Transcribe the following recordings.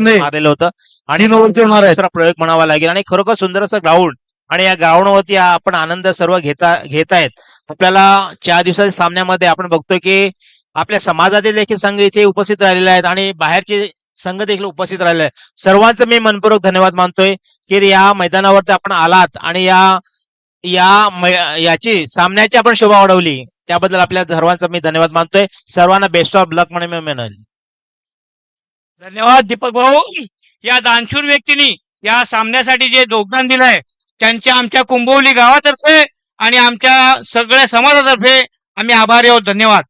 मारलेलं होतं आणि दुसरा प्रयोग म्हणावा लागेल. आणि खरोखर सुंदर असं ग्राउंड, आणि या ग्राउंडवरती आपण आनंद सर्व घेतायत. आपल्याला 4 दिवसाच्या सामन्यामध्ये आपण बघतोय की आपल्या समाजातील देखील संघ इथे उपस्थित राहिलेले आहेत आणि बाहेरचे संघ देखील उपस्थित राहिलेले आहेत. सर्वांचं मी मनपूर्वक धन्यवाद मानतोय की या मैदानावरती आपण आलात आणि याची सामन्याची आपण शोभा वाढवली. त्याबद्दल आपल्या सर्वांचा मी धन्यवाद मानतोय. सर्वांना बेस्ट ऑफ लक म्हणून मी म्हणेल. धन्यवाद दीपक भाऊ. या दानशूर व्यक्तींनी या सामन्यासाठी जे योगदान दिलंय त्यांच्या आमच्या कुंभवली गावातर्फे आणि आमच्या सगळ्या समाजातर्फे आम्ही आभारी आहोत. धन्यवाद.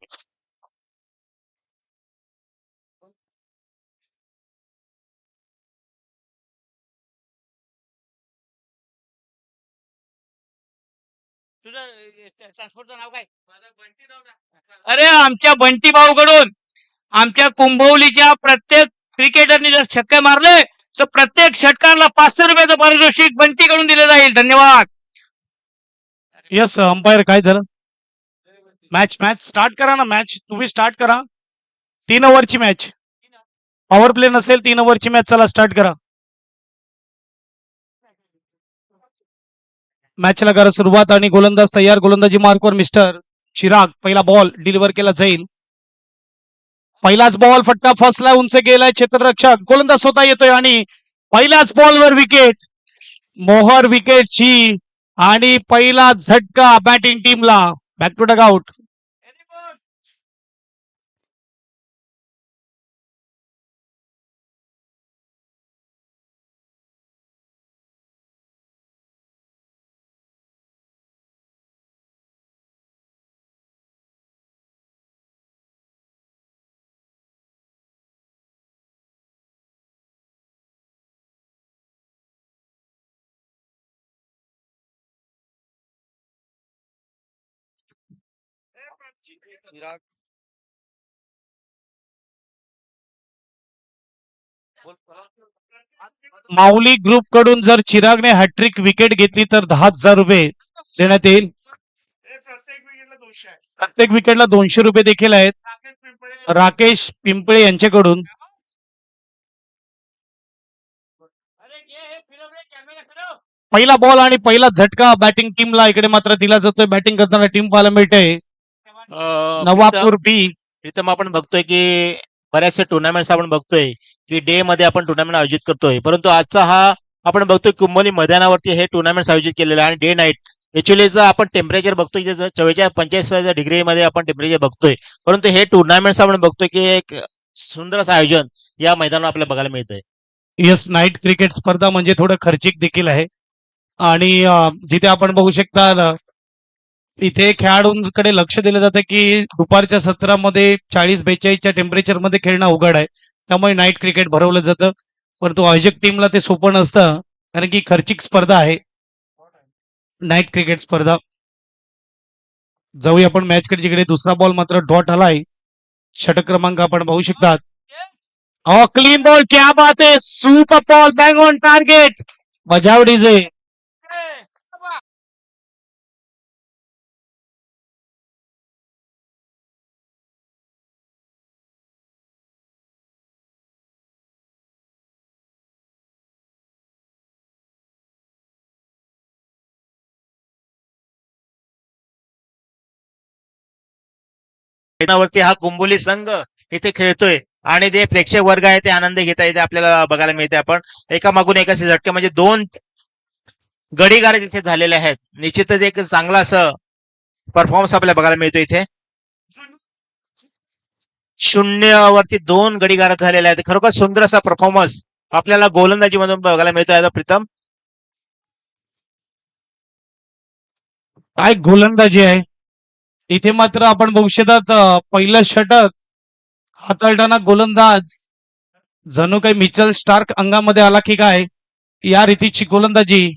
तुझं ट्रान्सपोर्टचं नाव काय? अरे आमच्या बंटी भाऊकडून आमच्या कुंभवलीच्या प्रत्येक क्रिकेटरनी जर छक्के मारले तर प्रत्येक षटकाला 500 रुपयाचं पारितोषिक बंटीकडून दिलं जाईल. धन्यवाद. यस अंपायर काय झालं? मॅच स्टार्ट करा ना. मॅच तुम्ही स्टार्ट करा. 3 ओव्हरची मॅच. पॉवर प्ले नसेल 3 ओव्हरची मॅच. चला स्टार्ट करा. मॅचला करा सुरुवात आणि गोलंदाज तयार. गोलंदाजी मार्कवर मिस्टर चिराग. पहिला बॉल डिलिव्हर केला जाईल. पहिलाच बॉल फटका फसला. उंच गेलाय क्षेत्ररक्षक. गोलंदाज स्वतः येतोय आणि पहिल्याच बॉलवर विकेट. मोहर विकेटची आणि पहिला झटका बॅटिंग टीमला. Back to dugout. Mauli group कडून जर चिरागने हॅट्रिक विकेट घेतली तर 10,000 रुपये देण्यात येईल. प्रत्येक विकेटला 200 रुपये देखील आहेत. राकेश पिंपळे यांच्याकडून. पहिला बॉल आणि पहिला झटका बॅटिंग टीमला. इकडे मात्र दिला जातोय. बॅटिंग करताना टीम पाहायला मिळते नवापूर बी. प्रीतम आपण बघतोय की बऱ्याचशा टुर्नामेंट्स आपण बघतोय की डे मध्ये आपण टुर्नामेंट आयोजित करतोय, परंतु आजचा हा आपण बघतोय कुंभोली मैदानावरती हे टुर्नामेंट आयोजित केलेलं आहे आणि डे नाईट. ऍक्च्युअली जर आपण टेम्परेचर बघतोय 44-45 डिग्री मध्ये आपण टेम्परेचर बघतोय, परंतु हे टुर्नामेंट्स आपण बघतोय की एक सुंदर असं आयोजन या मैदानावर आपल्याला बघायला मिळतंय. यस नाईट क्रिकेट स्पर्धा म्हणजे थोडं खर्चिक देखील आहे आणि जिथे आपण बघू शकता इथे खेळाडूंकडे लक्ष दिलं जातं की दुपारच्या सत्रामध्ये 40-42च्या टेम्परेचर मध्ये खेळणं अवघड आहे, त्यामुळे नाईट क्रिकेट भरवलं जातं. परंतु आयोजक टीमला ते सोपं नसतं कारण की खर्चिक स्पर्धा आहे नाईट क्रिकेट स्पर्धा. जाऊया आपण मॅच कडे, जिकडे दुसरा बॉल मात्र डॉट आलाय. षटक क्रमांक आपण बघू शकतात. Clean ball. क्या बात है. Super ball. Bang on target. बजाव डीजे. मैदानावरती हा कुंभोली संघ इथे खेळतोय आणि जे प्रेक्षक वर्ग आहे ते आनंद घेता येते आपल्याला बघायला मिळते. आपण एका मागून एका झटके म्हणजे 2 गडीगार तिथे झालेले आहेत. निश्चितच एक चांगला असं परफॉर्मन्स आपल्याला बघायला मिळतो. इथे 0 वरती 2 गडीगार झालेले आहेत. खरोखर सुंदर असा परफॉर्मन्स आपल्याला गोलंदाजी मधून बघायला मिळतोय. आता प्रीतम काय गोलंदाजी आहे इथे. मात्र आपण बघू शकतात पहिलं षटक हाताळताना गोलंदाज जणू काही मिचल स्टार्क अंगामध्ये आला की काय, या रीतीची गोलंदाजी.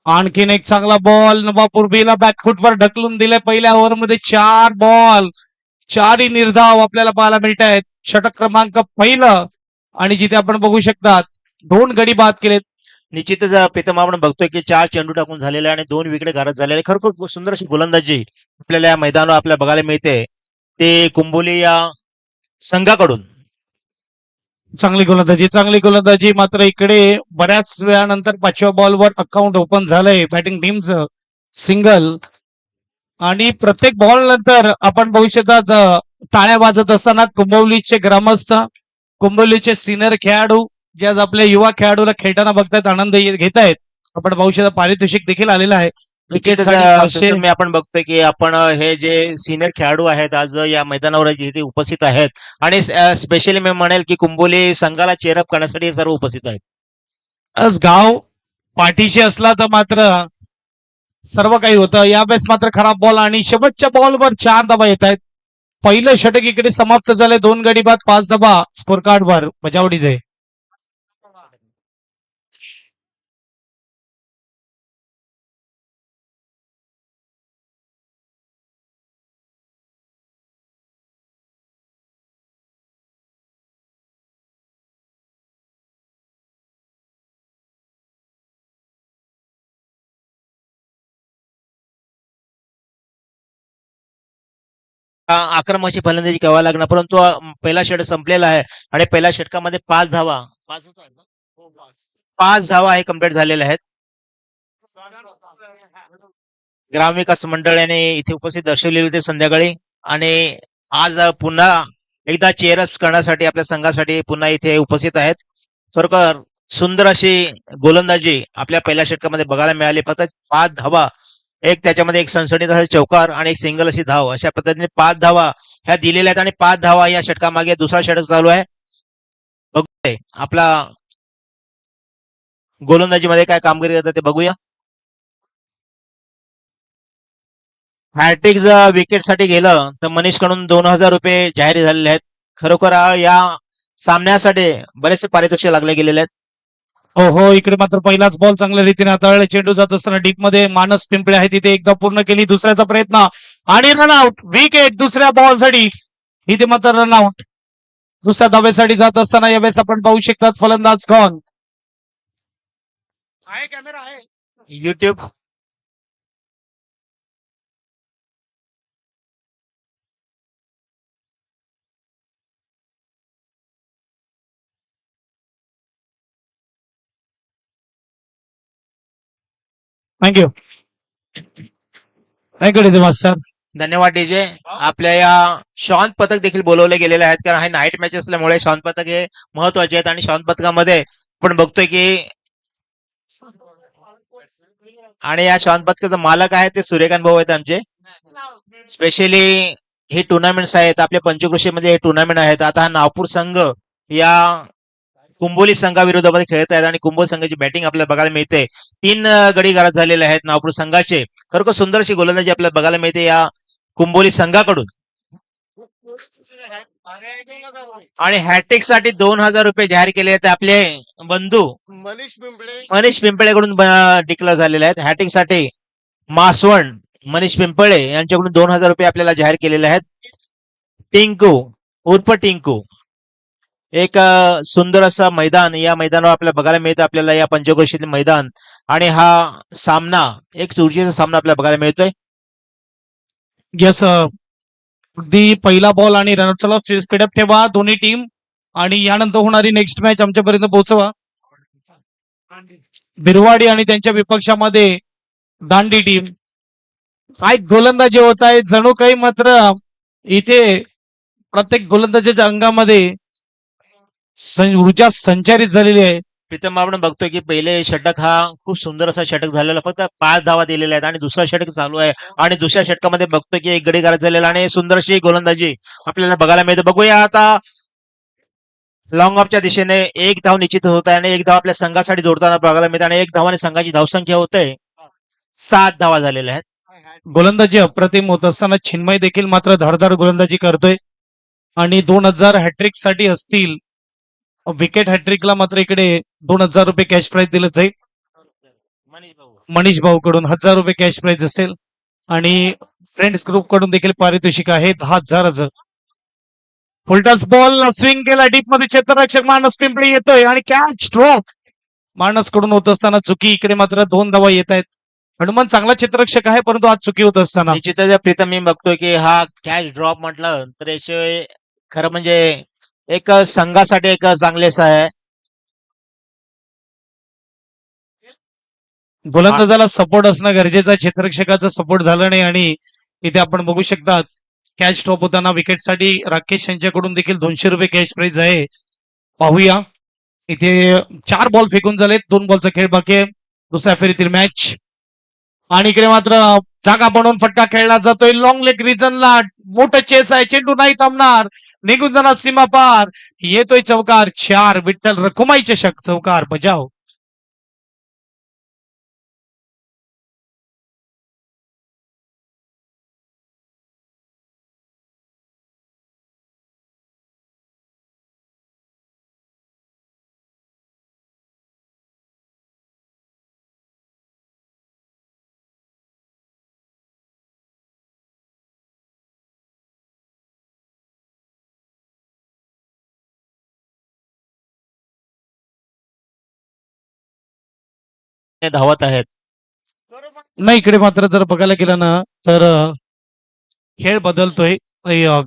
आणखीन एक चांगला बॉल. नवापूर बीला बॅकफुटवर ढकलून दिले. पहिल्या ओव्हरमध्ये 4 बॉल 4ही निर्धाव आपल्याला पाहायला मिळत आहेत. षटक क्रमांक पहिलं आणि जिथे आपण बघू शकतात 2 गडी बाद केलेत. निश्चितच प्रीतम आपण बघतोय की 4 चेंडू टाकून झालेले आणि 2 विकेट घरात झालेले. खरोखर सुंदर अशी गोलंदाजी आपल्याला या मैदानावर आपल्याला बघायला मिळते ते कुंभोली या संघाकडून. चांगली गोलंदाजी मात्र इकडे बऱ्याच वेळानंतर 5व्या बॉलवर अकाउंट ओपन झालंय बॅटिंग टीमचं सिंगल. आणि प्रत्येक बॉल नंतर आपण बघू शकतात टाळ्या वाजत असताना कुंभवलीचे ग्रामस्थ, कुंभवलीचे सिनियर खेळाडू जे आज आपल्या युवा खेळाडूला खेळताना बघतायत, आनंद घेत आहेत. आपण बघू शकता पारितोषिक देखील आलेलं आहे. निश्चितच, विकेटसाठी 500. मी आपण बघतोय की आपण हे जे सिनियर खेळाडू आहेत आज या मैदानावर इथे उपस्थित आहेत आणि स्पेशली मी म्हणेल की कुंभोली संघाला चेअरअप करण्यासाठी हे सर्व उपस्थित आहेत. आज गाव पाठीशी असला तर मात्र सर्व काही होतं. यावेळेस मात्र खराब बॉल आणि शेवटच्या बॉलवर 4 धावा येत आहेत. पहिलं षटक इकडे समाप्त झाले. 2 गडी बाद 5 धावा स्कोर कार्डवर बजावडीचे. आक्रमणाची फलंदाजी करावी लागणार परंतु पहिला षटक संपलेला आहे आणि पहिल्या षटकामध्ये 5 धावा 5 धावा हे कम्प्लीट झालेल्या आहेत. ग्रामविकास मंडळ यांनी इथे उपस्थित दर्शवलेले होते संध्याकाळी आणि आज पुन्हा एकदा चेअरअप करण्यासाठी आपल्या संघासाठी पुन्हा इथे उपस्थित आहेत. खरोखर सुंदर अशी गोलंदाजी आपल्या पहिल्या षटकामध्ये बघायला मिळाली. फक्त 5 धावा, एक त्याच्यामध्ये एक सणसणीत असा चौकार आणि एक सिंगल अशी धाव, अशा पद्धतीने 5 धावा ह्या दिलेल्या आहेत आणि 5 धावा या षटकामागे दुसरा षटक चालू आहे. बघतोय आपला गोलंदाजीमध्ये काय कामगिरी करतात ते बघूया. हॅट्रिक जर विकेट साठी गेलं तर मनीष कडून 2000 रुपये जाहीर झालेले आहेत. खरोखर या सामन्यासाठी बरेचसे पारितोषिक लागले गेलेले आहेत. हो, इकडे मात्र पहिलाच बॉल चांगल्या रीतीने हाताळला. चेंडू जात असताना डीप मध्ये मानस पिंपळे आहे तिथे एकदा पूर्ण केली. दुसऱ्याचा प्रयत्न आणि रनआउट. विकेट दुसऱ्या बॉल साठी इथे मात्र रनआउट. दुसऱ्या धावेसाठी जात असताना यावेळेस आपण पाहू शकतात फलंदाज कोण आहे. कॅमेरा आहे. YouTube thank you DJ master. धन्यवाद डीजे. आपल्या या शॉन पथक देखील बोलवले गेलेले आहेत कारण हे नाईट मॅच असल्यामुळे शॉन पथक हे महत्वाचे आहेत आणि शॉन पथकामध्ये आपण बघतोय की आणि या शॉन पथकाचा मालक आहे ते सूर्यकांत भाऊ आहेत आमचे. स्पेशली हे टुर्नामेंट्स आहेत आपल्या पंचकृषीमध्ये हे टुर्नामेंट आहेत. आता हा नागपूर संघ या कुंभोली संघाविरोधामध्ये खेळत आहेत आणि कुंभोली संघाची बॅटिंग आपल्याला बघायला मिळते. 3 गडी घरात झालेले आहेत नागपूर संघाचे. खरोखर सुंदर अशी गोलंदाजी आपल्याला बघायला मिळते या कुंभोली संघाकडून. आणि हॅट्रिक साठी 2000 रुपये जाहीर केले आहेत आपले बंधू मनीष पिंपळेकडून डिक्लेअर झालेले आहेत. हॅट्रिक साठी मासवण मनीष पिंपळे यांच्याकडून 2000 रुपये आपल्याला जाहीर केलेले आहेत. टिंकू उर्फ टिंकू. एक सुंदर असं मैदान या मैदानावर आपल्याला बघायला मिळतं आपल्याला या पंचक्रोशीतील मैदान आणि हा सामना एक चुरशीचा सामना आपल्याला बघायला मिळतोय. यस, अगदी पहिला बॉल आणि रनआउटला स्पीडअप ठेवा दोन्ही टीम आणि यानंतर होणारी नेक्स्ट मॅच आमच्यापर्यंत पोहोचवा. बिरवाडी आणि त्यांच्या विपक्षामध्ये दांडी टीम. काय गोलंदाजी होत आहे. जणू काही मात्र इथे प्रत्येक गोलंदाजाच्या अंगामध्ये ऊर्जा संचारित झालेली आहे. प्रीतम आपण बघतोय की पहिले षटक हा खूप सुंदर असा षटक झालेला, फक्त 5 धावा दिलेल्या आहेत आणि दुसरा षटक चालू आहे आणि दुसऱ्या षटकामध्ये बघतोय की एक गडी घरात झालेला आणि सुंदर अशी गोलंदाजी आपल्याला बघायला मिळते. बघूया आता लॉंग ऑफच्या दिशेने 1 धाव निश्चित होत आहे आणि 1 धाव आपल्या संघासाठी जोडताना बघायला मिळते आणि 1 धावाने संघाची धावसंख्या होते 7 धावा झालेल्या आहेत. गोलंदाजी अप्रतिम होत असताना चिन्मय देखील मात्र धारदार गोलंदाजी करतोय आणि 2000 हॅट्रिक साठी असतील. विकेट हॅट्रिकला मात्र इकडे 2000 रुपये कॅश प्राइज दिलं जाईल. मनीष भाऊ कडून 1000 रुपये कॅश प्राइज असेल आणि फ्रेंड्स ग्रुप कडून देखील पारितोषिक आहे 10,000. फुलटॉस बॉल स्विंग केला डीप मध्ये. क्षेत्ररक्षक मानस पिंपळे येतोय आणि कॅच ड्रॉप मानस कडून होत असताना चुकी. इकडे मात्र 2 धावा येत आहेत. हनुमान चांगला चित्ररक्षक आहे परंतु आज चुकी होत असताना निश्चितच प्रीतम मी बघतोय की हा कॅच ड्रॉप म्हटलं तर याशिवाय खरं म्हणजे एक संघासाठी एक चांगलेच आहे. गोलंदाजाला सपोर्ट असणं गरजेचं आहे. क्षेत्ररक्षकाचा सपोर्ट झाला नाही आणि इथे आपण बघू शकता कॅच ड्रॉप होताना विकेटसाठी राकेश यांच्याकडून देखील 200 रुपये कॅश प्राइज आहे. पाहूया इथे 4 बॉल फेकून झाले, 2 बॉलचा खेळ बाकी आहे दुसऱ्या फेरीतील मॅच. आणि इकडे मात्र जागा बनवून फटका खेळला जातोय लॉंग लेग रिजनला. मोठं चेस आहे, चेंडू नाही थांबणार, निघून जाणार सीमा पार, येतोय चौकार. 4 विठ्ठल रखुमाई चषक चौकार बजाव. धावत आहेत. नाही इकडे मात्र जर बघायला गेलं ना तर खेळ बदलतोय.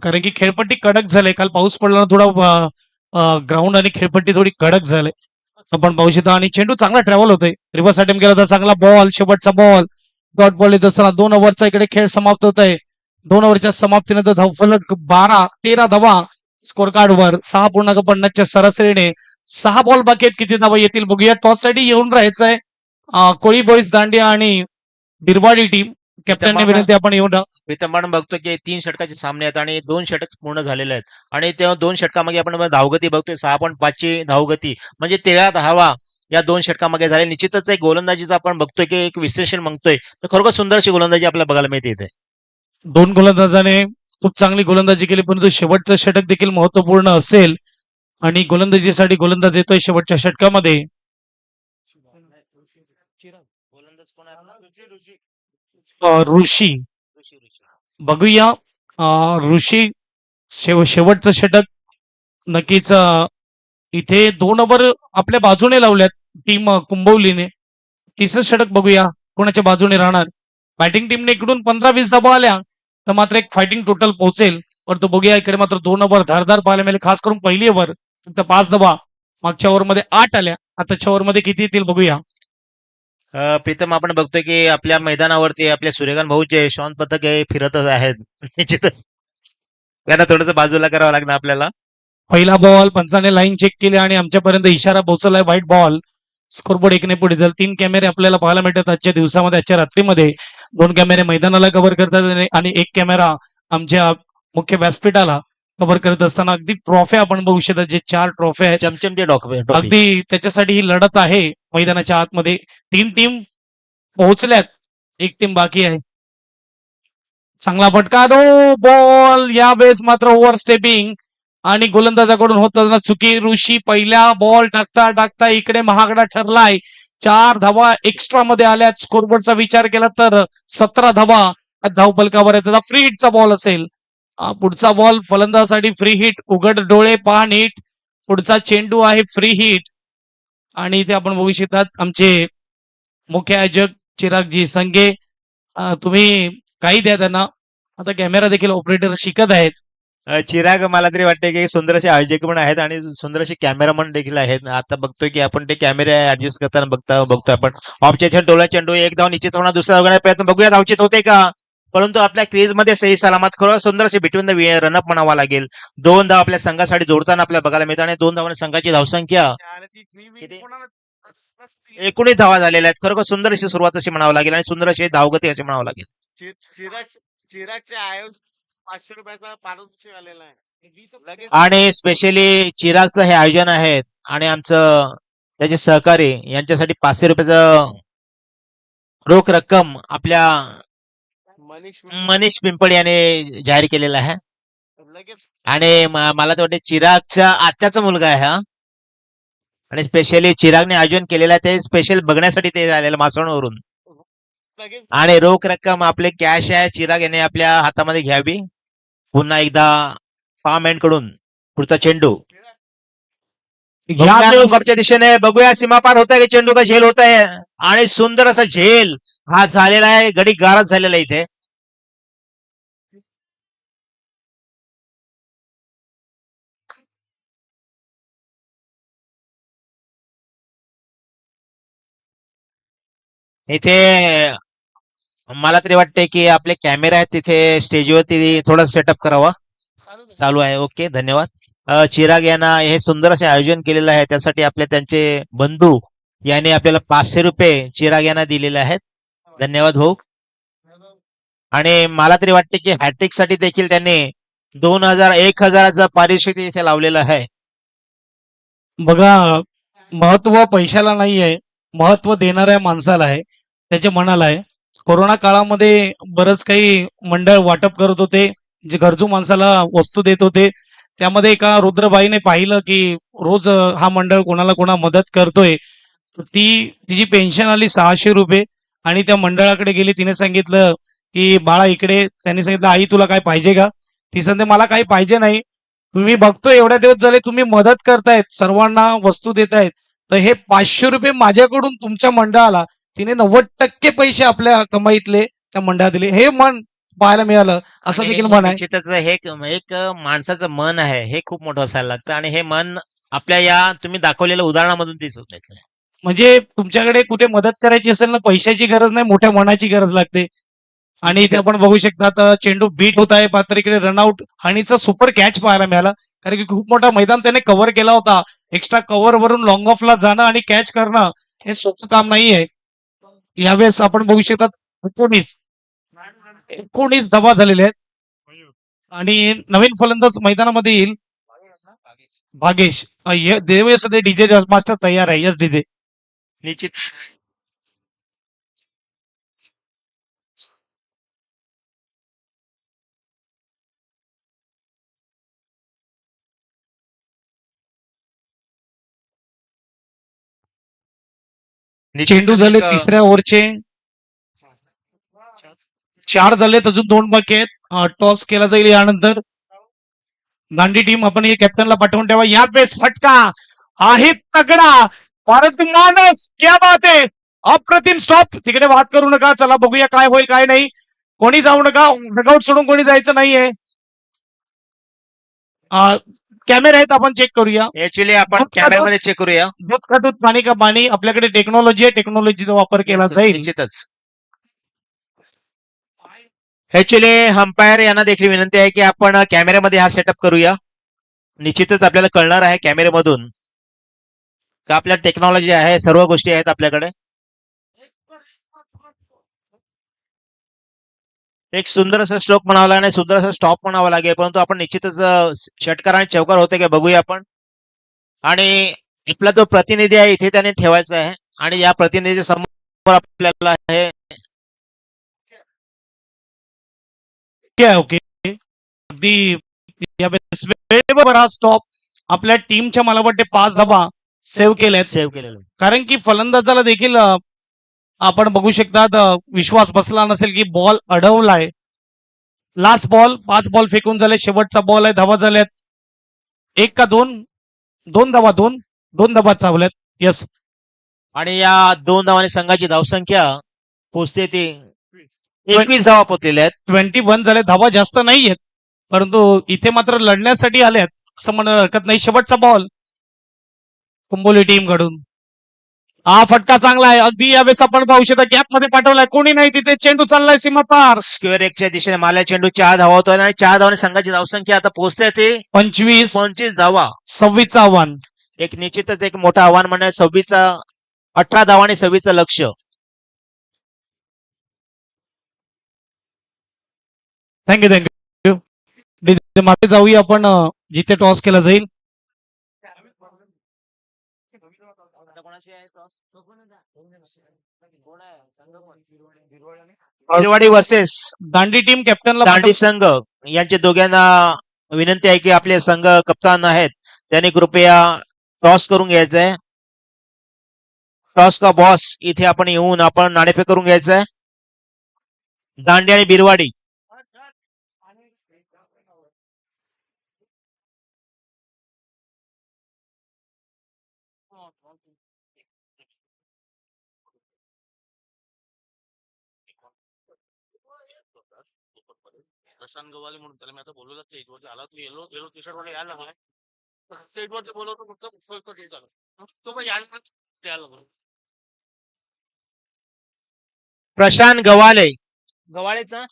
कारण की खेळपट्टी कडक झाले. काल पाऊस पडला ना थोडा ग्राउंड आणि खेळपट्टी थोडी कडक झाले आपण पाहू शकता. आणि चेंडू चांगला ट्रॅव्हल होतोय. रिव्हर्स अटेम्प्ट केला तर चांगला बॉल, शेवटचा बॉल, डॉट बॉल येत असताना 2 ओव्हरचा इकडे खेळ समाप्त होत आहे. 2 ओव्हरच्या समाप्तीनंतर धावफलक 13 धावा स्कोर कार्डवर 6.50च्या सरासरीने 6 बॉल बाकी आहेत. किती धावा येतील बघूया. टॉस साठी येऊन राहायचंय कोळी बॉईज दांडिया आणि बिरवाडी टीम. कॅप्टनने विनंती आपण येऊन राहा. प्रीतम आपण बघतो की 3 षटकाचे सामने आहेत आणि 2 षटक पूर्ण झालेले आहेत. आणि त्या 2 षटकामागे आपण धावगती बघतोय 6.5ची धावगती, म्हणजे 13 धावा या 2 षटकामागे झाले. निश्चितच एक गोलंदाजीचा आपण बघतोय की एक विश्लेषण मागतोय तर खरोखर सुंदरशी गोलंदाजी आपल्याला बघायला मिळते इथे. 2 गोलंदाजाने खूप चांगली गोलंदाजी केली, परंतु शेवटचं षटक देखील महत्वपूर्ण असेल आणि गोलंदाजीसाठी गोलंदाज येतोय शेवटच्या षटकामध्ये. ऋषी बघूया. ऋषी शेवटचं षटक नक्कीच इथे 2 ओव्हर आपल्या बाजूने लावल्यात टीम कुंभवलीने. तिसरं षटक बघूया कोणाच्या बाजूने राहणार. बॅटिंग टीमने इकडून 15-20 धावा आल्या तर मात्र एक फायटिंग टोटल पोहोचेल. परंतु बघूया इकडे मात्र 2 ओव्हर धारदार पाहायला मिळेल. खास करून पहिली ओव्हर फक्त 5 धावा, मागच्या ओव्हरमध्ये 8 आल्या, आताच्या ओव्हरमध्ये किती येतील बघूया. प्रीतम आपण बघतोय की आपल्या मैदानावरती आपले सूर्यकांत भाऊ जे श्वान पथक हे फिरतच आहेत. निश्चितच त्यांना थोडंसं बाजूला करावं लागणार आपल्याला. पहिला बॉल पंचाने लाईन चेक केली आणि आमच्यापर्यंत इशारा पोहोचलाय व्हाईट बॉल. स्कोरबोर्ड 1ने पुढे जाईल. 3 कॅमेरे आपल्याला पाहायला मिळतात आजच्या दिवसामध्ये. आजच्या रात्रीमध्ये 2 कॅमेरे मैदानाला कव्हर करतात आणि 1 कॅमेरा आमच्या मुख्य व्यासपीठाला कव्हर करत असताना अगदी ट्रॉफी आपण बघू शकता. जे 4 ट्रॉफी आहेत चमचमचे ट्रॉफी. अगदी त्याच्यासाठी ही लढत आहे मैदानाच्या आतमध्ये. 3 टीम पोहोचल्यात, 1 टीम बाकी आहे. चांगला फटका, नो बॉल. यावेळेस मात्र ओव्हर स्टेपिंग आणि गोलंदाजाकडून होत असताना चुकी. ऋषी पहिल्या बॉल टाकता इकडे महागडा ठरलाय. 4 धावा एक्स्ट्रा मध्ये आल्यात. स्कोरबोर्डचा विचार केला तर 17 धावा धावफलकावर येतात. फ्री हिटचा बॉल असेल. पुढचा बॉल फलंदाजासाठी फ्री हिट. उघड डोळे पहा नीट. पुढचा चेंडू आहे फ्री हिट. आणि इथे आपण बघू शकतात आमचे मुख्य आयोजक चिरागजी संगे. तुम्ही काही द्या त्यांना. आता कॅमेरा देखील ऑपरेटर शिकत आहेत. चिराग मला तरी वाटते की सुंदर असे आयोजक पण आहेत आणि सुंदर असे कॅमेरामन देखील आहेत. आता बघतोय की आपण ते कॅमेरे ऍडजस्ट करताना बघतोय आपण. ऑफच्या डोळा चेंडू एक धाव निश्चित होणार. दुसरा धावण्याचा प्रयत्न बघूया धावचित होते का. परंतु आपल्या क्रीज मध्ये सही सलामत खरं सुंदर असे बिटवीन द रनअप म्हणावा लागेल. 2 धाव आपल्या संघासाठी जोडताना आपल्याला बघायला मिळतात आणि 2 धावांनी संघाची धावसंख्या 19 धावा झालेल्या आहेत. खरोखर सुंदर अशी सुरुवात अशी म्हणावं लागेल आणि सुंदर अशी धावगती अशी म्हणावं लागेल. चिरागचे आयोजक 500 रुपयाचा पारितोषिक आलेला आहे. आणि स्पेशली चिरागचं हे आयोजन आहे आणि आमचं त्याचे सहकारी यांच्यासाठी 500 रुपयाचं रोख रक्कम आपल्या मनीष पिंपळ याने जाहीर केलेला आहे. लगेच आणि मला तर वाटते चिरागचा आत्याचा मुलगा आहे हा. आणि स्पेशली चिरागने आयोजन केलेलं आहे ते स्पेशल बघण्यासाठी ते आलेलं मासवणवरून. लगेच आणि रोख रक्कम आपले कॅश आहे चिराग याने आपल्या हातामध्ये घ्यावी. पुन्हा एकदा फार्म कडून पुढचा चेंडू यावेळेस च्या दिशेने बघूया. सीमापार होत आहे की चेंडू का झेल होत आहे. आणि सुंदर असा झेल हा झालेला आहे. गडी गारच झालेला आहे इथे. इथे मला तरी वाटते की आपले कॅमेरा आहेत तिथे स्टेजवरती थोडा सेटअप करावा. चालू आहे. ओके, धन्यवाद. चिराग यांना हे सुंदर असे आयोजन केलेलं आहे त्यासाठी आपले त्यांचे बंधू यांनी आपल्याला ₹500 चिराग यांना दिलेले आहेत. धन्यवाद भाऊ. आणि मला तरी वाटते की हॅट्रिक साठी देखील त्यांनी 2000 1000चं पारितोषिक इथे लावलेलं आहे. बघा, महत्व पैशाला नाही आहे, महत्व देणाऱ्या माणसाला आहे, त्याच्या मनाला आहे. कोरोना काळामध्ये बरंच काही मंडळ वाटप करत होते, जे गरजू माणसाला वस्तू देत होते. त्यामध्ये एका रुद्रबाईने पाहिलं की रोज हा मंडळ कोणाला कोणा मदत करतोय. तर तिची पेन्शन आली ₹600 आणि त्या मंडळाकडे गेली. तिने सांगितलं की बाळा इकडे. त्यांनी सांगितलं आई तुला काय पाहिजे का? ती सांगते मला काही पाहिजे नाही. तुम्ही बघतोय एवढ्या दिवस झाले तुम्ही मदत करतायत, सर्वांना वस्तू देतायत, तर हे ₹500 माझ्याकडून तुमच्या मंडळाला. तिने 90% पैसे आपल्या कमाईतले त्या मंडळात दिले. हे मन पाहायला मिळालं. असं आणि देखील मन आहे. निश्चितच हे एक माणसाचं मन आहे हे खूप मोठं असायला लागतं आणि हे मन आपल्या या तुम्ही दाखवलेल्या उदाहरणामधून दिसून येतं. म्हणजे तुमच्याकडे कुठे मदत करायची असेल ना, पैशाची गरज नाही, मोठ्या मनाची गरज लागते. आणि इथे आपण बघू शकता आता चेंडू बीट होत आहे, मात्र इकडे रनआउट हानीचा सुपर कॅच पाहायला मिळाला. कारण की खूप मोठा मैदान त्याने कव्हर केला होता. एक्स्ट्रा कव्हर वरून लॉंग ऑफला जाणं आणि कॅच करणं हे सोपं काम नाहीये. यावेळेस आपण बघू शकतात 19 धावा झालेल्या आहेत आणि नवीन फलंदाज मैदानामध्ये येईल भागेश. देवेश डीजे मास्टर तयार आहे. Yes DJ. निश्चित चेंडू झाले एक, तिसऱ्या ओव्हरचे. 4 झालेत, अजून 2 बाकी आहेत. टॉस केला जाईल यानंतर. दांडी टीम आपण हे कॅप्टनला पाठवून ठेवा. यावेळेस फटका आहे तगडा. भारत मानस क्या बात आहे. अप्रतिम स्टॉप. तिकडे वाद करू नका. चला बघूया काय होईल काय नाही. कोणी जाऊ नका. डगआउट सोडून कोणी जायचं नाहीये. कॅमेरा आहेत आपण चेक करूया. ऍक्च्युली आपण कॅमेऱ्यामध्ये चेक करूया. दूध का दूध पाणी का पाणी. आपल्याकडे टेक्नॉलॉजी आहे, टेक्नॉलॉजीचा वापर केला जाईल. निश्चितच. ऍक्च्युली अंपायर यांना देखील विनंती आहे की आपण कॅमेऱ्यामध्ये हा सेटअप करूया. निश्चितच आपल्याला कळणार आहे कॅमेऱ्यामधून का आपल्या टेक्नॉलॉजी आहे, सर्व गोष्टी आहेत आपल्याकडे. एक सुंदर असा स्ट्रोक म्हणावा लागेल आणि सुंदर असा स्टॉप म्हणावा लागेल, परंतु आपण निश्चितच षटकार आणि चौकार होते का बघूया आपण. आणि आपला जो प्रतिनिधी आहे इथे त्याने ठेवायचा आहे आणि या प्रतिनिधी समोर आपल्याला आहे. ओके. अगदी यावेळेस वेळेवर हा स्टॉप आपल्या टीमच्या मला वाटते 5 धावा सेव्ह केल्यात. सेव्ह केलेलं. कारण की फलंदाजाला देखील आपण बघू शकतात विश्वास बसला नसेल की बॉल अडवलाय. लास्ट बॉल 5 बॉल फेकून झाले. शेवटचा बॉल आहे. धावा झाल्यात 1 का 2 धावा. 2 धावा चावल्यात. यस. आणि या 2 धावांनी संघाची धावसंख्या पोहोचते ती 21 धावा पोहोचलेल्या आहेत. 21 झाले. धावा जास्त नाहीयेत, परंतु इथे मात्र लढण्यासाठी आल्यात असं म्हणायला हरकत नाही. शेवटचा बॉल कुंबोली टीम कडून. हा फटका चांगला आहे. अगदी यावेळेस आपण पाहू शकता गॅप मध्ये पाठवलाय. कोणी नाही तिथे. चेंडू चाललाय सीमा पार. स्क्वेअर एकच्या दिशेने मारल्या चेंडू 4 धावा होतोय आणि 4 धावांनी संघाची धावसंख्या आता पोहोचते ती 25 धावा. 26चं आव्हान. एक निश्चितच एक मोठं आव्हान म्हणजे 18 धावा आणि 26चं लक्ष. थँक्यू. मागे जाऊया आपण जिथे टॉस केला जाईल. बिरवाडी वर्सेस दांडी टीम कॅप्टनला दांडी संघ यांचे दोघांना विनंती आहे की आपले संघ कप्तान आहेत त्यांनी कृपया टॉस करून घ्यायचंय. टॉस का बॉस इथे आपण येऊन आपण नाणेफेक करून घ्यायचंय. दांडी आणि बिरवाडी. प्रशांत गवाले म्हणून त्याला मी आता बोलवलं स्टेजवरती आला तू येलो येलो टी शर्ट मध्ये यायला लागलाय. स्टेजवरती बोलवतो फक्त तो पण यायला प्रशांत गव्हाळे. गव्हाळेच ना?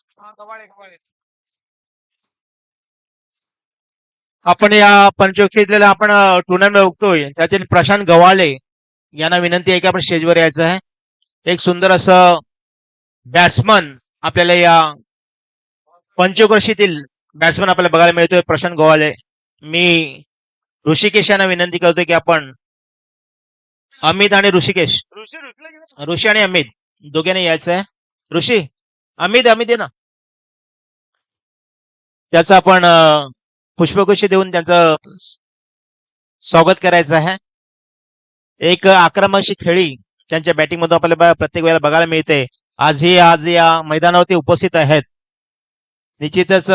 आपण या पंचकृषीतल्या आपण टुर्नामेंट बघतोय त्यातील प्रशांत गव्हाळे यांना विनंती आहे की आपण स्टेजवर यायचं आहे. एक सुंदर असं बॅट्समन आपल्याला या पंचकृषीतील बॅट्समन आपल्याला बघायला मिळतोय प्रशांत गव्हाळे. मी ऋषिकेश यांना विनंती करतोय की आपण अमित आणि ऋषिकेश, ऋषी आणि अमित दोघांनी यायचं आहे. ऋषी, अमित आहे ना, त्याचं आपण पुष्पगुच्छ देऊन त्यांचं स्वागत करायचं आहे. एक आक्रमक अशी खेळी त्यांच्या बॅटिंग मधून आपल्याला प्रत्येक वेळेला बघायला मिळते. आज या मैदानावरती उपस्थित आहेत. निश्चितच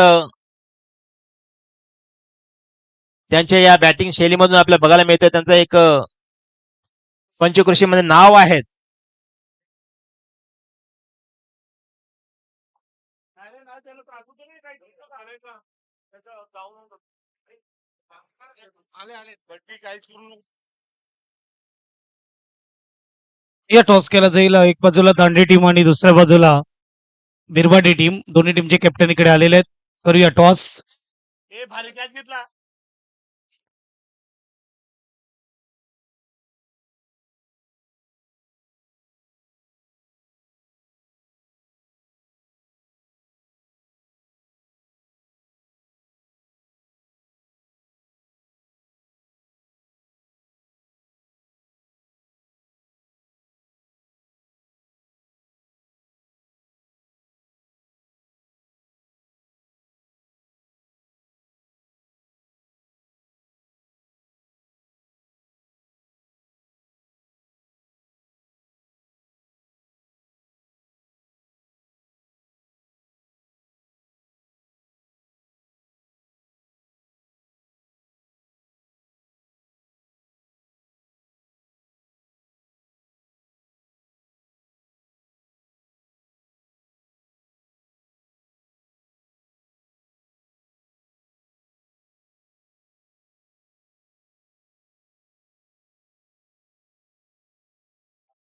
त्यांच्या या बॅटिंग शैलीमधून आपल्याला बघायला मिळतं त्यांचं एक पंचकृषीमध्ये नाव आहे. या टॉस केला जाईल. एक बाजूला दांडी टीम आणि दुसऱ्या बाजूला बिरबाडी टीम, दोन्ही टीमचे कॅप्टन इकडे आलेले आहेत. करूया टॉस. भारी कॅच घेतला.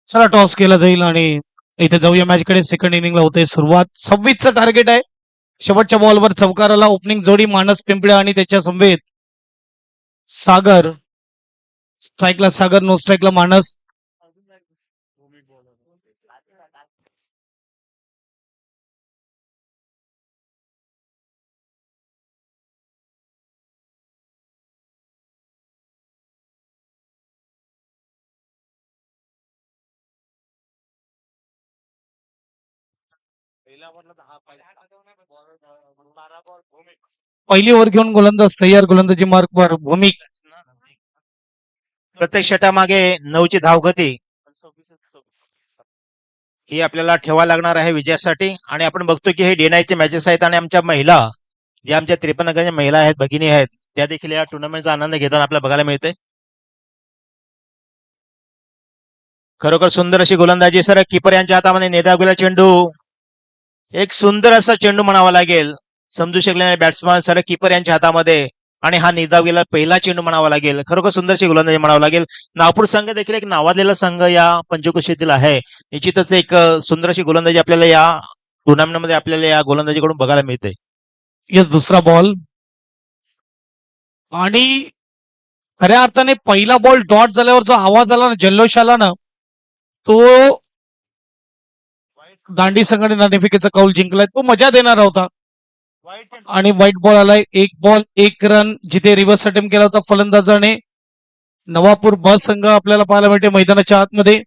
चला टॉस केला जाईल आणि इथे जाऊया मॅच कडे. सेकंड इनिंगला होते सुरुवात. 26चं टार्गेट आहे. शेवटच्या बॉलवर चौकाराला ओपनिंग जोडी मानस पिंपळे आणि त्याच्या समवेत सागर. स्ट्राईकला सागर, नो स्ट्राईकला मानस. पहिली ओव्हर घेऊन गोलंदाज तयार. गोलंदाजी मार्कवर भूमिक. प्रत्येक षटामागे 9ची धावगती ही आपल्याला ठेवायला लागणार आहे विजयासाठी. आणि आपण बघतो की हे डे नाईटचे मॅचेस आहेत आणि आमच्या महिला, ज्या आमच्या 53 नगरच्या महिला आहेत, भगिनी आहेत, त्या देखील या टुर्नामेंटचा आनंद घेताना आपल्याला बघायला मिळते. खरोखर सुंदर अशी गोलंदाजी सर. कीपर यांच्या हातामध्ये नेता गेला चेंडू. एक सुंदर असा चेंडू म्हणावा लागेल. समजू शकले नाही बॅट्समन सर कीपर यांच्या हातामध्ये, आणि हा निदाव गेला पहिला चेंडू म्हणावा लागेल. खरोखर सुंदरशी गोलंदाजी म्हणावं लागेल. नागपूर संघ देखील एक नावाजलेला संघ या पंचकृषीतील आहे. निश्चितच एक सुंदर अशी गोलंदाजी आपल्याला या टुर्नामेंट मध्ये आपल्याला या गोलंदाजीकडून बघायला मिळते. यस, दुसरा बॉल. आणि खऱ्या अर्थाने पहिला बॉल डॉट झाल्यावर जो आवाज आला ना, जल्लोष आला ना, तो दांडी संघाने नाणेफेकीचा कौल जिंकलाय. तो मजा देणारा होता. आणि व्हाईट बॉल आलाय. 1 बॉल 1 रन, जिथे रिव्हर्स अटेम्प्ट केला होता फलंदाजाने. नवापूर ब संघ आपल्याला पाहायला मिळते मैदानाच्या आतमध्ये.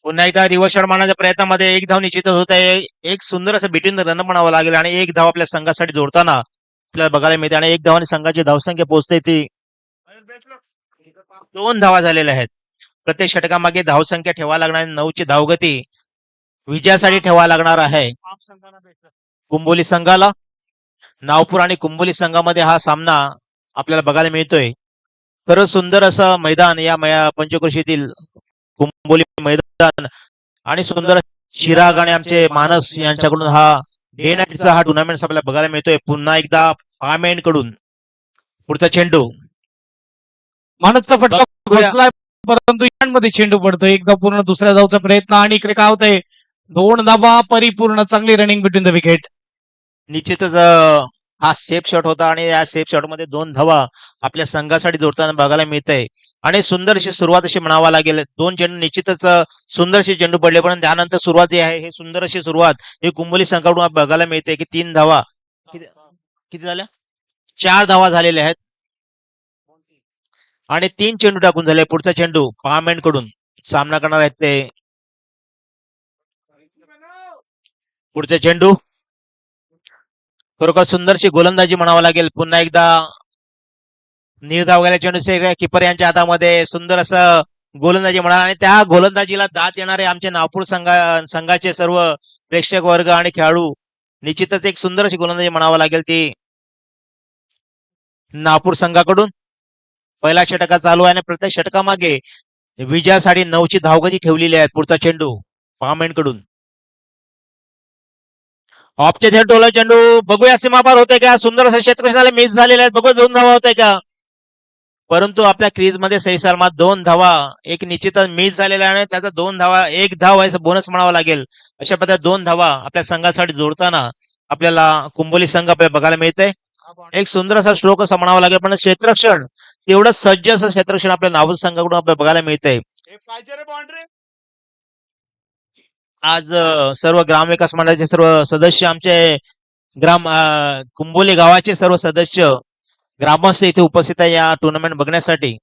पुन्हा एकदा रिव्हर्स शॉट मारण्याच्या प्रयत्नामध्ये एक धाव निश्चितच होत आहे. एक सुंदर असं बिटवीन द रन म्हणावं लागेल आणि एक धाव आपल्या संघासाठी जोडताना आपल्याला बघायला मिळते. आणि एक धावाने संघाची धावसंख्या पोहोचते ती 2 धावा झालेल्या आहेत. प्रत्येक षटकामागे धावसंख्या ठेवायला लागणार. 9ची धावगती विजयासाठी ठेवायला लागणार आहे कुंभोली संघाला. नागपूर आणि कुंभोली संघामध्ये हा सामना आपल्याला बघायला मिळतोय. खरंच सुंदर असं मैदान या पंचकृषीतील कुंभोली मैदान. आणि सुंदर चिराग आणि आमचे मानस यांच्याकडून हा डे नाईटचा हा टुर्नामेंट आपल्याला बघायला मिळतोय पुन्हा एकदा पामेंड कडून. पुढचा चेंडू मानसचा फटका बघूया. बसलाय, परंतु यांमध्ये चेंडू पडतो. एकदा पूर्ण दुसऱ्या धावचा प्रयत्न आणि इकडे काय होतंय, 2 धावा परिपूर्ण. चांगली रनिंग बिटवीन द विकेट. निश्चितच हा सेफ शॉट होता आणि या सेफ शॉट मध्ये 2 धावा आपल्या संघासाठी जोडताना बघायला मिळतंय. आणि सुंदरशी सुरुवात अशी म्हणावा लागेल. 2 चेंडू निश्चितच सुंदरशी चेंडू पडले, पण त्यानंतर सुरुवात जी आहे हे सुंदर अशी सुरुवात ही कुंभोली संघाकडून बघायला मिळते की 3 धावा किती झाल्या, 4 धावा झालेल्या आहेत आणि 3 चेंडू टाकून झाले. पुढचा चेंडू पामेंड कडून सामना करणार आहेत ते. पुढचा चेंडू खरोखर सुंदरशी गोलंदाजी म्हणावं लागेल. पुन्हा एकदा निर्धाव गेल्या चेंडू किपर यांच्या हातामध्ये सुंदर असं गोलंदाजी म्हणा आणि त्या गोलंदाजीला दाद देणारे आमचे नागपूर संघाचे सर्व प्रेक्षक वर्ग आणि खेळाडू. निश्चितच एक सुंदर अशी गोलंदाजी म्हणावं लागेल ती नागपूर संघाकडून. पहिला षटका चालू आहे आणि प्रत्येक षटकामागे विजयासाठी 9ची धावगती ठेवलेली आहे. पुढचा चेंडू पामेंड कडून ऑफचे टोला चेंडू बघूया सीमापार होते का. सुंदर असं क्षेत्ररक्षणाला मिस झालेले आहेत. बघूया 2 धावा होते का, परंतु आपल्या क्रीज मध्ये सही सलामत 2 धावा. एक निश्चितच मिस झालेला आहे, त्याचा 2 धावा, 1 धाव व्हायचा बोनस म्हणावा लागेल. अशा पद्धतीने 2 धावा आपल्या संघासाठी जोडताना आपल्याला कुंभोली संघ आपल्याला बघायला मिळते. एक सुंदर असा स्ट्रोक असं म्हणावा लागेल, पण क्षेत्ररक्षण तेवढं सज्ज असं क्षेत्ररक्षण आपल्या नागपूर संघाकडून आपल्याला बघायला मिळतंय. हे पाहिजे रे बाउंड्री. आज सर्व ग्रामविकास मंडळाचे सर्व सदस्य, आमचे कुंभोली गावाचे सर्व सदस्य, ग्रामस्थ इथे उपस्थित आहे या टुर्नामेंट बघण्यासाठी.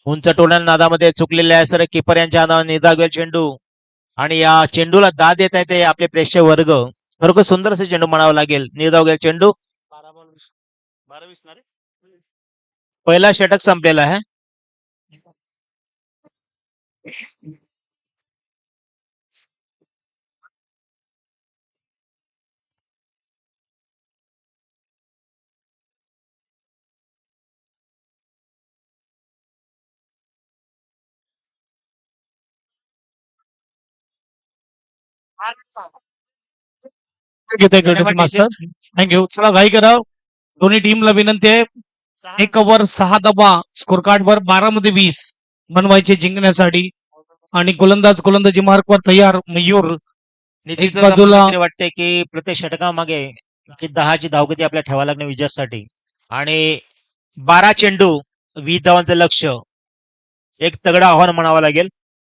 उंच टोळ्या नादामध्ये चुकलेले आहे सर किपर यांच्या नावाने निर्धाव चेंडू आणि या चेंडूला दाद देत आहे ते आपले प्रेक्षक वर्ग. खरोखर सुंदर असे चेंडू म्हणावं लागेल. निर्धाव गेल चेंडू. 12-20 ना रे. पहिला षटक संपलेला आहे. Master thank you. चला घाई करा. दोन्ही टीमला विनंती आहे, 1 ओव्हर 6 धावा, स्कोर कार्ड वर 12 मध्ये 20 बनवायचे जिंकण्यासाठी. आणि गोलंदाजी मार्कवर तयार. मयूर निश्चितच बाजूला- आम्हाला तरी वाटते की प्रत्येक षटकामागे की 10ची धावगती आपल्याला ठेवावी लागणे विजयासाठी. आणि 12 चेंडू 20 धावांचं लक्ष, एक तगडं आव्हान म्हणावं लागेल.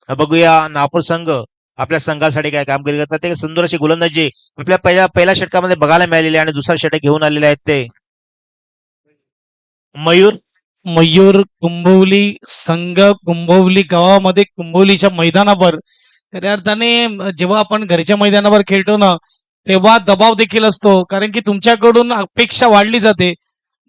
बघूया नागपूर संघ आपल्या संघासाठी काय कामगिरी करतात. एक सुंदर अशी गोलंदाजी आपल्या पहिल्या षटकामध्ये बघायला मिळालेली आहे आणि दुसरा षटक घेऊन आलेले आहेत ते मयूर. कुंभवली संघ कुंभवली गावामध्ये कुंभवलीच्या मैदानावर खऱ्या अर्थाने जेव्हा आपण घरच्या मैदानावर खेळतो ना, तेव्हा दबाव देखील असतो, कारण की तुमच्याकडून अपेक्षा वाढली जाते.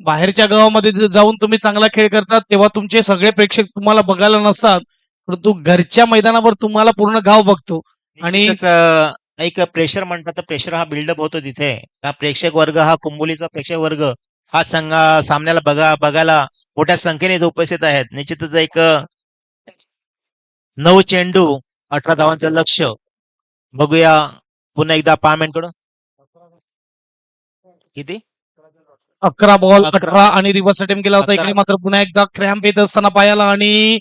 बाहेरच्या गावामध्ये जाऊन तुम्ही चांगला खेळ करतात तेव्हा तुमचे सगळे प्रेक्षक तुम्हाला बघायला नसतात, परंतु घरच्या मैदानावर तुम्हाला पूर्ण गाव बघतो. आणि निश्चितच, एक प्रेशर म्हणतात तर प्रेशर हा बिल्डअप होतो तिथे. हा प्रेक्षक वर्ग, हा कुंभोलीचा प्रेक्षक वर्ग हा सामन्याला बघायला मोठ्या संख्येने इथे उपस्थित आहेत. निश्चितच एक 9 चेंडू 18 धावांचं लक्ष. बघूया पुन्हा एकदा पामेंट कडून किती 11 बॉल 11 18 आणि रिव्हर्स अटेम्प्ट केला होता. 11. इकडे मात्र पुन्हा एकदा क्रॅम्प येत असताना पायाला आणि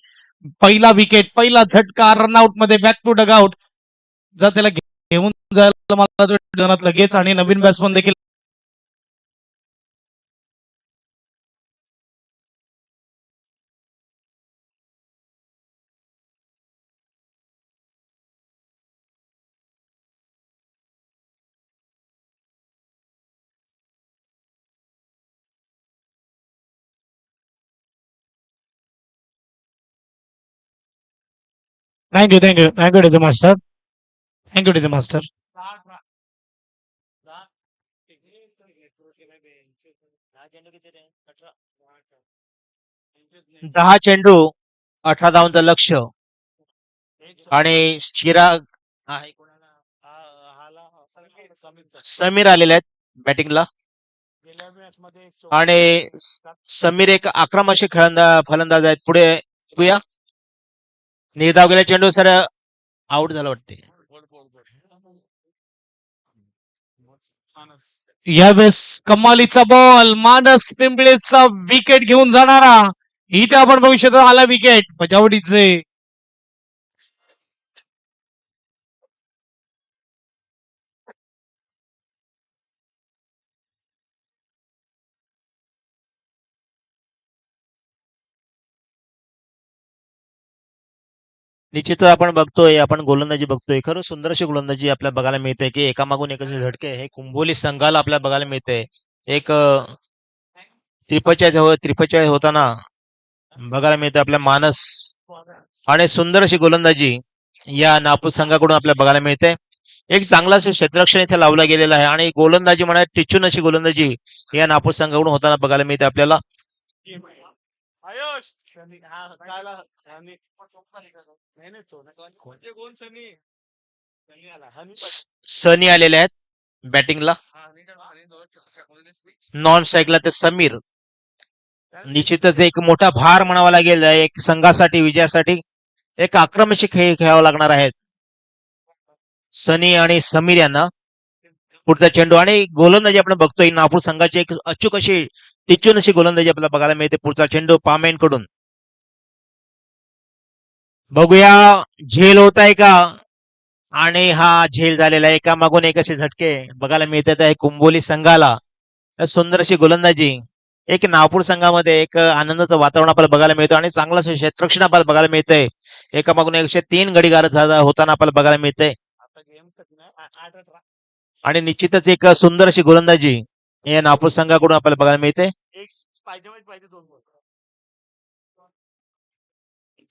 पहिला विकेट, पहिला झटका रनआउट मध्ये, बॅक टू डगआउट. जर त्याला घेऊन जायला मला वाटतं लगेच आणि नवीन बॅट्समन देखील thank you DJ master. Thank you DJ master. 10 चेंडू 18 धावांचं लक्ष. आणि समीर आलेले आहेत बॅटिंगला. आणि समीर एक आक्रमक फलंदाज आहेत. पुढे बघूया. निर्धाव गेला चेंडू सर आउट झाला वाटते. यावेळेस कमालीचा बॉल मानस पिंपळेचा विकेट घेऊन जाणारा. इथे आपण बघू शकतो आला विकेट बजावडीचे. निश्चितच आपण बघतोय, आपण गोलंदाजी बघतोय. खरं सुंदर अशी गोलंदाजी आपल्याला बघायला मिळते की एकामागून एक असे झटके हे कुंभोली संघाला आपल्याला बघायला मिळते. एक त्रिफचाळीस होताना बघायला मिळते आपल्या मानस आणि सुंदर अशी गोलंदाजी या नागपूर संघाकडून आपल्याला बघायला मिळते. एक चांगलं असं क्षेत्ररक्षण इथे लावलं गेलेलं आहे आणि गोलंदाजी म्हणा टिचून अशी गोलंदाजी या नागपूर संघाकडून होताना बघायला मिळते आपल्याला. आयुष हा कायला सनी आलेले आहेत बॅटिंगला. नॉन स्ट्राईकला ते समीर. निश्चितच एक मोठा भार म्हणावा लागेल एक संघासाठी विजयासाठी. एक आक्रमक खेळ खेळावा लागणार आहेत सनी आणि समीर यांना. पुढचा चेंडू आणि गोलंदाजी आपण बघतोय नागपूर संघाची एक अचूक अशी टिचून अशी गोलंदाजी आपल्याला बघायला मिळते. पुढचा चेंडू पामेन कडून बघूया झेल होत आहे का. आणि हा झेल झालेला आहे. एका मागून एक असे झटके बघायला मिळतात आहे कुंभोली संघाला. सुंदर अशी गोलंदाजी. एक नागपूर संघामध्ये एक आनंदाचं वातावरण आपल्याला बघायला मिळतं आणि चांगलं असं क्षेत्ररक्षण आपल्याला बघायला मिळतंय. एका मागून 103 गडी गारद होताना आपल्याला बघायला मिळतंय. आणि निश्चितच एक सुंदर अशी गोलंदाजी या नागपूर संघाकडून आपल्याला बघायला मिळते. एक पाहिजे दोन बॉल.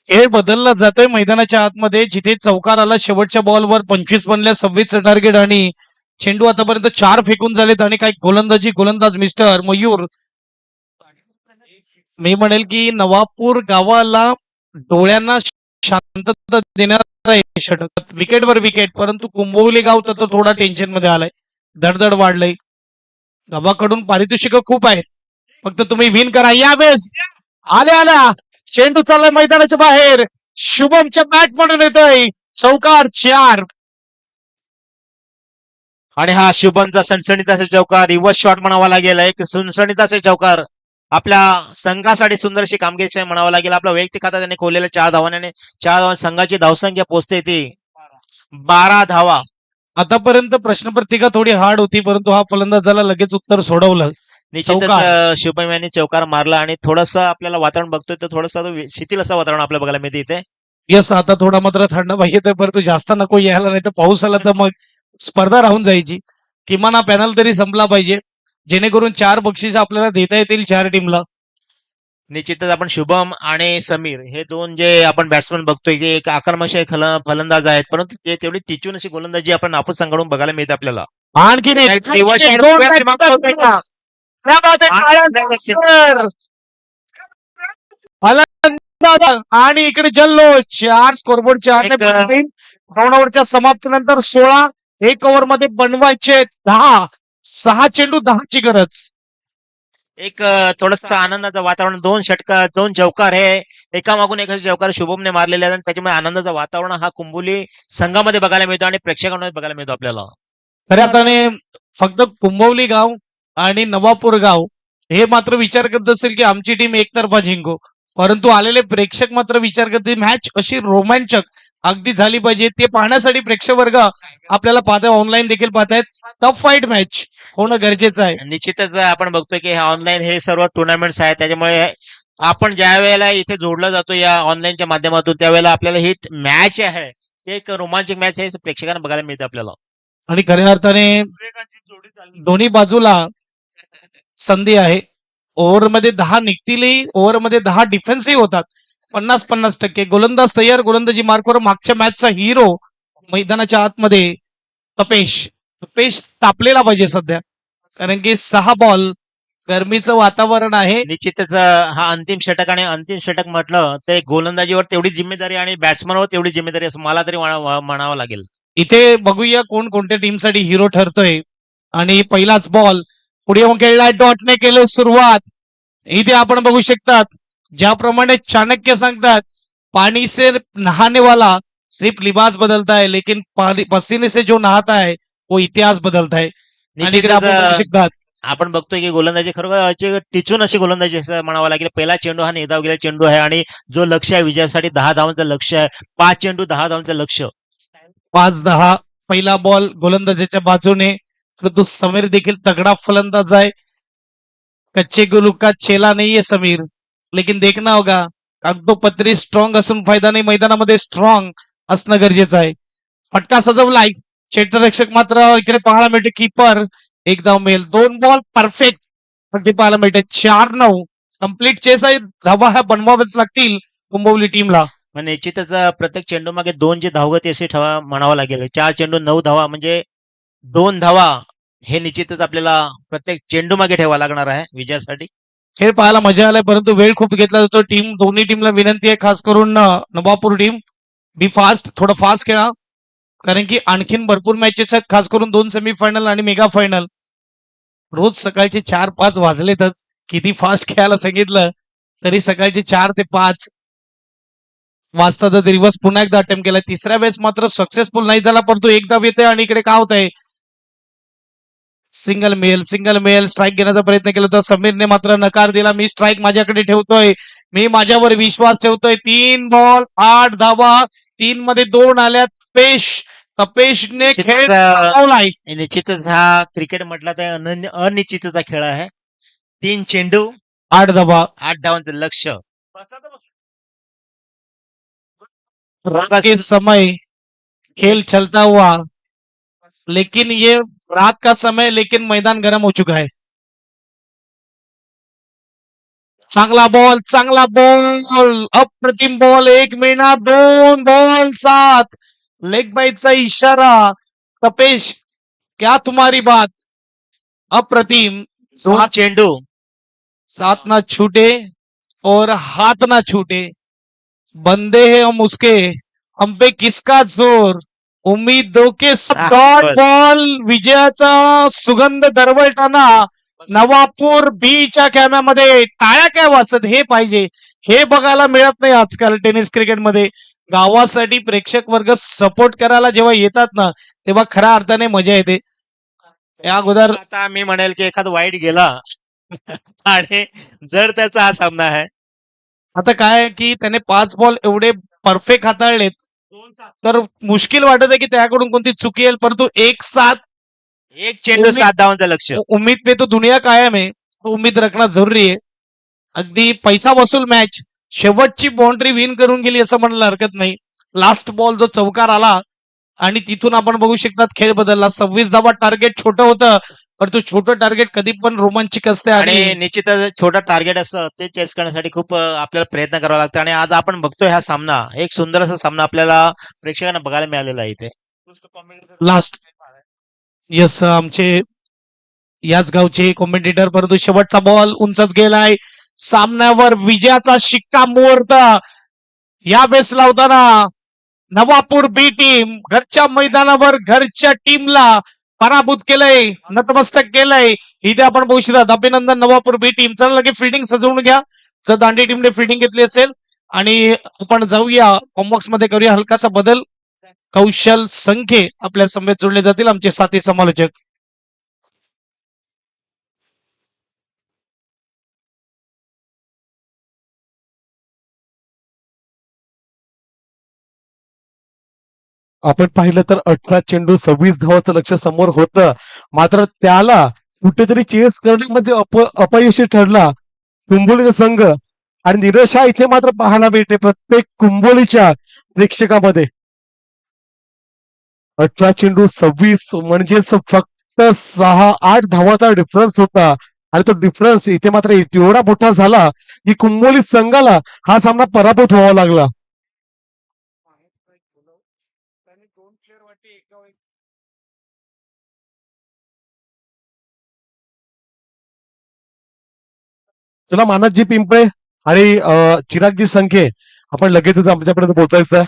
खेळ बदलला जातोय मैदानाच्या आतमध्ये. जिथे चौकार आला शेवटच्या बॉलवर 25 बनल्या 26 टार्गेट आणि चेंडू आतापर्यंत 4 फेकून झालेत आणि काही गोलंदाज मिस्टर मयूर. मी म्हणेल की नवापूर गावाला डोळ्यांना शांतता देणार आहे षटक. विकेटवर विकेट. परंतु कुंभोली गाव तर थोडा टेन्शन मध्ये आलाय. दडदड वाढलंय. गावाकडून पारितोषिक खूप आहेत. फक्त तुम्ही विन करा. यावेळेस आल्या चेंडू चाललाय मैदानाच्या बाहेर. शुभमच्या बॅट म्हणून येतोय चौकार 4. आणि हा शुभमचा सणसणीत असा चौकार रिव्हर्स शॉट म्हणावा लागेल. एक सणसणीत असे चौकार आपल्या संघासाठी सुंदर अशी कामगिरी म्हणावं लागेल. आपला वैयक्तिक खाता त्याने खोललेल्या 4 धावाने 4 धावा संघाची धावसंख्या पोहोचते ती 12 धावा. आतापर्यंत प्रश्नपत्रिका थोडी हार्ड होती परंतु हा फलंदाजाला लगेच उत्तर सोडवलं. निश्चितच शुभम यांनी चौकार मारला आणि थोडस आपल्याला वातावरण बघतोय तर थोडस शिथिल असं वातावरण आपल्याला बघायला मिळते इथे. यस आता थोडा मात्र थंड पाहिजे तर परंतु जास्त नको यायला. नाही तर पाऊस आला तर मग स्पर्धा राहून जायची. किमान हा पॅनल तरी संपला पाहिजे जेणेकरून 4 बक्षीस आपल्याला देता येतील 4 टीमला. निश्चितच आपण शुभम आणि समीर हे दोन जे आपण बॅट्समन बघतोय ते एक आक्रमक फलंदाज आहेत परंतु ते तेवढी टिचून अशी गोलंदाजी आपण नागपूर संघाकडून बघायला मिळते आपल्याला. आणखी आणि इकडे जल्लोष. 4 स्कोरबोर्ड 4 2 ओव्हरच्या समाप्तीनंतर 16. 1 ओव्हर मध्ये बनवायचे 10. 6 चेंडू 10 ची गरज. एक थोडस आनंदाचं वातावरण. 2 षटकार 2 चौकार हे एकामागून एक असे चौकार शुभमने मारलेले आहेत आणि त्याच्यामुळे आनंदाचं वातावरण हा कुंभोली संघामध्ये बघायला मिळतो आणि प्रेक्षकांमध्ये बघायला मिळतो आपल्याला. खऱ्या अर्थाने फक्त कुंभवली गाव आणि नवापूर गाव हे मात्र विचार करत असेल की आमची टीम एकतर्फा जिंको. परंतु आलेले प्रेक्षक मात्र विचार करते मॅच अशी रोमांचक अगदी झाली पाहिजे. ते पाहण्यासाठी प्रेक्षक वर्ग आपल्याला पाहताय. ऑनलाईन देखील पाहतायत. टफ फाईट मॅच होणं गरजेचं आहे. निश्चितच आपण बघतोय की ऑनलाईन हे सर्व टुर्नामेंट्स आहेत त्याच्यामुळे आपण ज्या वेळेला इथे जोडला जातो या ऑनलाईनच्या माध्यमातून त्यावेळेला आपल्याला ही मॅच आहे ते एक रोमांचक मॅच आहे प्रेक्षकांना बघायला मिळते आपल्याला. आणि खऱ्या अर्थाने जोडी चालली. दोन्ही बाजूला संधी आहे. ओव्हरमध्ये 10 निघतील. ओव्हरमध्ये 10 डिफेन्सिव्ह होतात. 50-50% गोलंदाज तयार. गोलंदाजी मार्कवर मागच्या मॅचचा हिरो मैदानाच्या आतमध्ये तपेश तापलेला पाहिजे सध्या कारण की 6 बॉल गरमीचं वातावरण आहे. निश्चितच हा अंतिम षटक आणि अंतिम षटक म्हटलं तर गोलंदाजीवर तेवढी जिम्मेदारी आणि बॅट्समनवर तेवढी जिम्मेदारी असं मला तरी म्हणावं लागेल. इथे बघूया कोण कोणत्या टीमसाठी हिरो ठरतोय. आणि पहिलाच बॉल पुढे खेळलाय. डॉटने केलं सुरुवात. इथे आपण बघू शकतात ज्याप्रमाणे चाणक्य सांगतात पानी से नहाने वाला सिर्फ लिबास बदलता है लेकिन पसीने से जो नहाता है वो इतिहास बदलता है. आणि इकडे आपण बघू निश्चितच शकतात आपण बघतोय की गोलंदाजी खरोखर टिचून अशी गोलंदाजी असं म्हणावं लागेल. पहिला चेंडू हा निधाव गेलेला चेंडू आहे आणि जो लक्ष आहे विजयासाठी 10 धावांचं लक्ष आहे. 5 चेंडू 10 धावांचं लक्ष. 5-10 पहिला बॉल गोलंदाजाच्या बाजूने, परंतु समीर देखील तगड़ा फलंदाज है। कच्चे गुलू का चेला नहीं है समीर, लेकिन देखना होगा कागदोपत्री स्ट्रॉंग असून फायदा नाही, मैदानामध्ये स्ट्रॉंग असणं गरजेचं आहे। फटका सजवलाय, क्षेत्ररक्षक मात्र इकडे पाहायला मिळते, कीपर एक धाव मिळेल, 2 बॉल परफेक्ट फटके पाहायला मिळते। 4-9 कंप्लीट चेस आहे, धावा ह्या बनवाव्याच लागतील कुंभवली टीमला। मग निश्चितच प्रत्येक चेंडू मागे 2 जे धावगती असे ठेवा म्हणावं लागेल। 4 चेंडू 9 धावा म्हणजे 2 धावा हे निश्चितच आपल्याला प्रत्येक चेंडू मागे ठेवावं लागणार आहे विजयासाठी। खेळ पाहायला मजा आलाय, परंतु वेळ खूप घेतला जातो। दोन्ही टीमला विनंती आहे, खास करून नवापूर टीम बी फास्ट, थोडं फास्ट खेळा, कारण की आणखीन भरपूर मॅचेस आहेत, खास करून 2 सेमीफायनल आणि मेगा फायनल। रोज सकाळचे 4-5 वाजलेतच, किती फास्ट खेळायला सांगितलं तरी सकाळचे 4 ते 5 वाजता तर दिवस पुन्हा एकदा अटेम्प्ट केला। तिसऱ्या वेळेस मात्र सक्सेसफुल नाही झाला, परंतु एक धाव येते आणि इकडे काय होतंय, सिंगल मेल स्ट्राईक घेण्याचा प्रयत्न केला होता, समीरने मात्र नकार दिला। मी स्ट्राईक माझ्याकडे ठेवतोय, मी माझ्यावर विश्वास ठेवतोय। 3 बॉल 8 धावा, 3 मध्ये 2 आल्या। तपेशने खेळ थांबवलाय। निश्चितच हा क्रिकेट म्हटला तर अनिश्चितचा खेळ आहे। 3 चेंडू 8 धावा, 8 धावांचं लक्ष। रात के समय खेल चलता हुआ, लेकिन ये रात का समय, लेकिन मैदान गर्म हो चुका है। चांगला बॉल, अप्रतिम बॉल, 1 महिना 2 बॉल 7, लेग बाईचा इशारा। तपेश, क्या तुम्हारी बात, अप्रतिम। 2 चेंडू 7 ना छूटे और हाथ ना छूटे, बंदे हैं हम उसके, हम पे किसका जोर, उम्मीदों के डॉट बॉल। विजयाचा सुगंध दरवळताना नवापूर बीच्या कॅम्यामध्ये टाळ्या काय वाजत हे पाहिजे, हे बघायला मिळत नाही आजकाल टेनिस क्रिकेटमध्ये। गावासाठी प्रेक्षक वर्ग सपोर्ट करायला जेव्हा येतात ना, तेव्हा खऱ्या अर्थाने मजा येते। या अगोदर आता मी म्हणेल की एखाद वाईट गेला आणि जर त्याचा हा सामना आहे, आता काय आहे की त्याने 5 बॉल एवढे परफेक्ट हाताळलेत, तर मुश्किल वाटत आहे की त्याकडून कोणती चुकी येईल, परंतु 1-7 1 चेंडू 7 धावांचं लक्ष। उम्मीद पे तो दुनिया कायम है, तो उम्मीद रखना जरुरी आहे। अगदी पैसा वसूल मॅच, शेवटची बाउंड्री विन करून गेली असं म्हणायला हरकत नाही। लास्ट बॉल जो चौकार आला आणि तिथून आपण बघू शकतात खेळ बदलला। 26 धावा टार्गेट छोटं होतं, परंतु छोटं टार्गेट कधी पण रोमांचक असते आणि आणि निश्चितच छोटा टार्गेट असतं ते चेस करण्यासाठी खूप आपल्याला प्रयत्न करावा लागतो। आणि आज आपण बघतोय हा सामना, एक सुंदर असा सामना आपल्याला प्रेक्षकांना बघायला मिळालेला आहे इथे। लास्ट यस आमचे याच गावचे कॉमेंटेटर, परंतु शेवटचा बॉल उंचच गेलाय, सामन्यावर विजयाचा शिक्कामोर्तब यावेळेस लावताना नवापूर बी टीम घरच्या मैदानावर घरच्या टीमला पराभूत केलंय, नतमस्तक केलंय। इथे आपण बघू शकतात, अभिनंदन नवापूर बी टीम। चला लगे फिल्डिंग सजवून घ्या, जर दांडी टीमने फिल्डिंग घेतली असेल, आणि आपण जाऊया कॉम्बॉक्स मध्ये, करूया हलकासा बदल। कौशल संख्ये आपल्या समेत जोडले जातील, आमचे साथी समालोचक। आपण पाहिलं तर 18 चेंडू 26 धावाचं लक्ष समोर होतं, मात्र त्याला कुठेतरी चेस करण्यामध्ये अपयशी ठरला कुंभोलीचा संघ। आणि निराशा इथे मात्र पाहायला मिळते प्रत्येक कुंभोलीच्या प्रेक्षकामध्ये। 18 चेंडू 26 म्हणजेच फक्त 6-8 धावाचा डिफरन्स होता, आणि तो डिफरन्स इथे मात्र एवढा मोठा झाला की कुंभोली संघाला हा सामना पराभूत व्हावा लागला। चला मानसजी पिंपळे आणि चिरागजी संख्ये, आपण लगेचच आमच्यापर्यंत पोहोचायचं।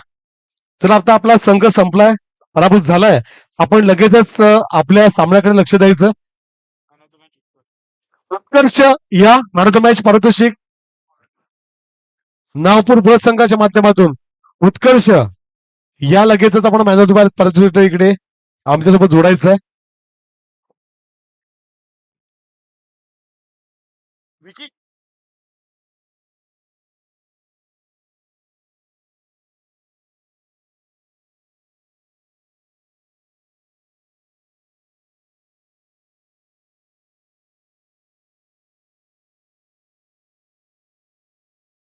चला आता आपला संघ संपलाय, पराभूत झालाय, आपण लगेचच आपल्या सामन्याकडे लक्ष द्यायचं। उत्कर्ष या मॅन ऑफ द मॅच पारितोषिक नागपूर ब संघाच्या माध्यमातून उत्कर्ष या लगेचच आपण मॅन ऑफ द मॅच पारितोषिक इकडे आमच्यासोबत जोडायचं। विकी